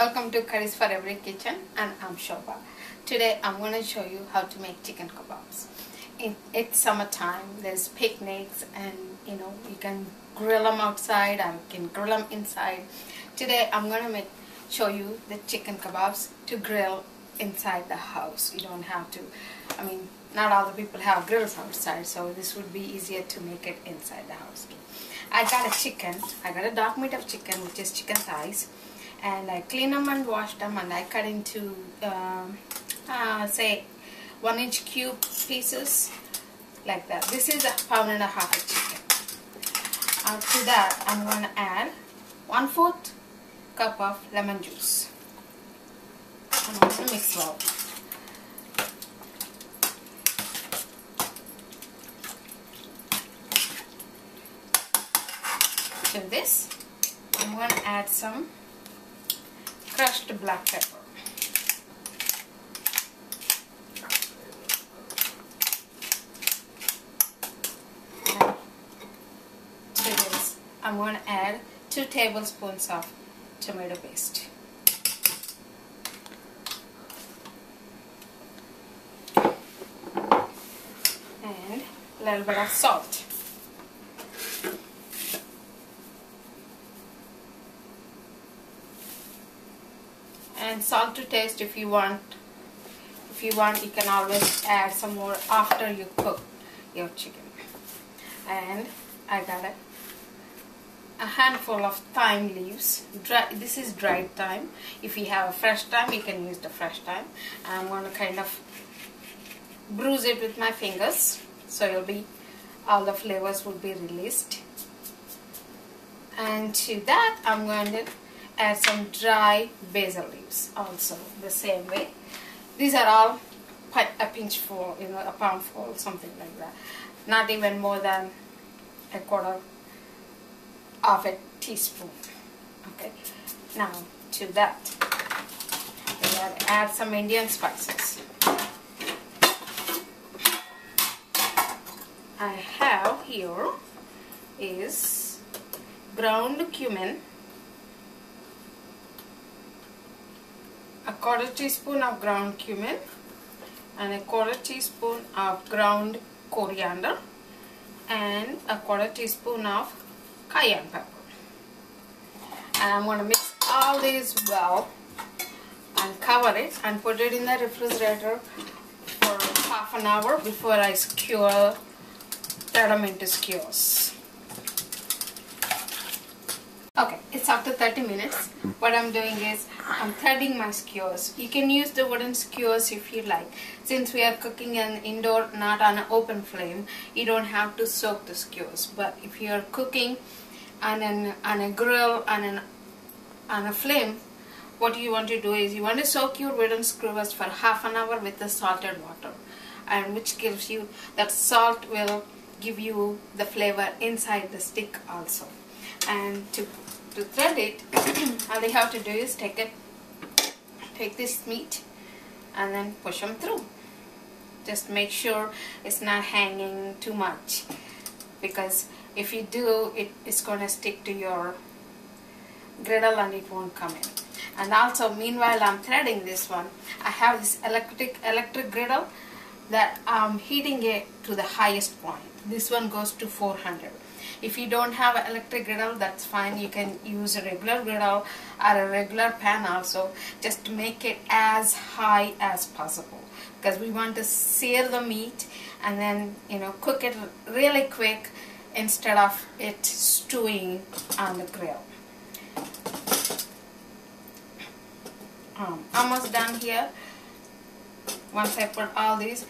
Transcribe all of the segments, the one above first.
Welcome to Curries for Every Kitchen, and I'm Shobha. Today I'm going to show you how to make chicken kebabs. It's summertime, there's picnics, and you can grill them outside and you can grill them inside. Today I'm going to show you the chicken kebabs to grill inside the house. You don't have to, not all the people have grills outside, so this would be easier to make it inside the house. I got a dog meat of chicken, which is chicken thighs, and I clean them and wash them, and I cut into say 1-inch cube pieces like that. This is 1.5 pounds of chicken. To that I'm going to add 1/4 cup of lemon juice. I'm going to mix well. To this I'm going to add some crushed black pepper. And to this I'm going to add 2 tablespoons of tomato paste. And a little bit of salt. And salt to taste. If you want, you can always add some more after you cook your chicken. And I got a handful of thyme leaves. This is dried thyme. If you have a fresh thyme, you can use the fresh thyme. I'm going to kind of bruise it with my fingers, so all the flavors will be released. And to that I'm going to add some dry basil leaves also the same way. These are all a pinch full, a pound full, something like that. Not even more than 1/4 of a teaspoon. Okay. Now to that we gotta add some Indian spices. I have here is ground cumin, 1/4 teaspoon of ground cumin, and 1/4 teaspoon of ground coriander, and 1/4 teaspoon of cayenne pepper. And I'm going to mix all these well and cover it and put it in the refrigerator for half an hour before I turn them into skewers. Okay, it's after 30 minutes. What I'm doing is I'm threading my skewers. You can use the wooden skewers if you like. Since we are cooking an indoor, not on an open flame, you don't have to soak the skewers. But if you are cooking on a grill, on a flame, what you want to do is you want to soak your wooden skewers for half an hour with the salted water, and which gives you, that salt will give you the flavor inside the stick also. And to thread it, all you have to do is take this meat and then push them through. Just make sure it's not hanging too much, because if you do, it's going to stick to your griddle and it won't come in. And also, meanwhile I'm threading this one, I have this electric griddle that I'm heating it to the highest point. This one goes to 400. If you don't have an electric griddle, that's fine. You can use a regular griddle or a regular pan also. Just make it as high as possible, because we want to sear the meat and then cook it really quick instead of it stewing on the grill. Almost done here. Once I put all these,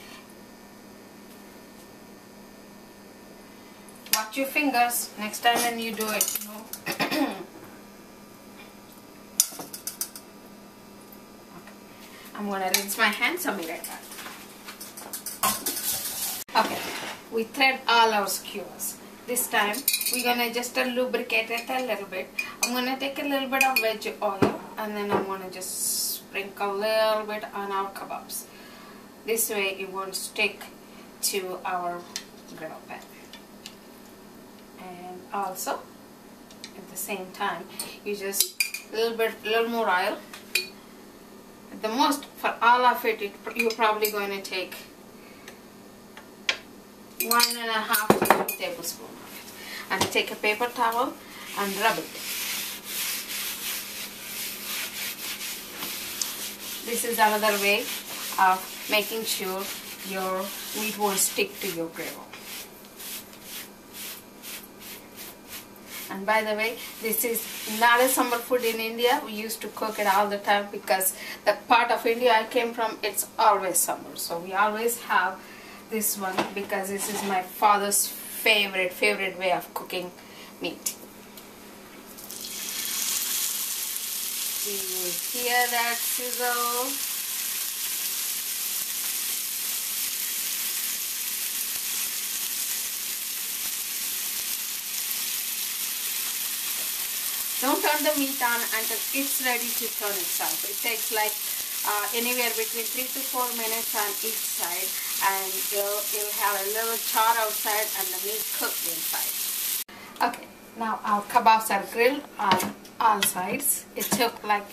watch your fingers next time when you do it, Okay. I'm going to rinse my hands. I'll be right back. Okay, we thread all our skewers. This time we're going to just lubricate it a little bit. I'm going to take a little bit of veg oil, and then I'm going to just sprinkle a little bit on our kebabs. This way it won't stick to our griddle pan. And also at the same time you just little more oil the most for all of it, you're probably going to take 1.5 tablespoons of it. And take a paper towel and rub it. This is another way of making sure your meat won't stick to your griddle. And by the way, this is not a summer food in India. We used to cook it all the time because the part of India I came from, it's always summer. So we always have this one because this is my father's favorite way of cooking meat. Do you hear that sizzle? Don't turn the meat on until it's ready to turn itself. It takes like anywhere between 3 to 4 minutes on each side, and you'll have a little char outside and the meat cooked inside. Okay, now our kebabs are grilled on all sides. It took like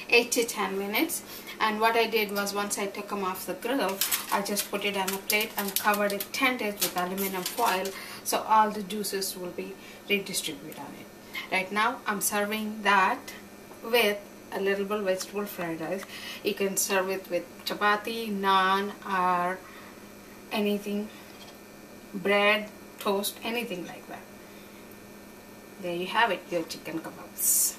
8 to 10 minutes, and what I did was once I took them off the griddle, I just put it on a plate and covered it 10 days with aluminum foil so all the juices will be redistributed on it. Right now I'm serving that with a little bit of vegetable fried rice. You can serve it with chapati, naan, or anything, bread, toast, anything like that. There you have it, your chicken kebabs.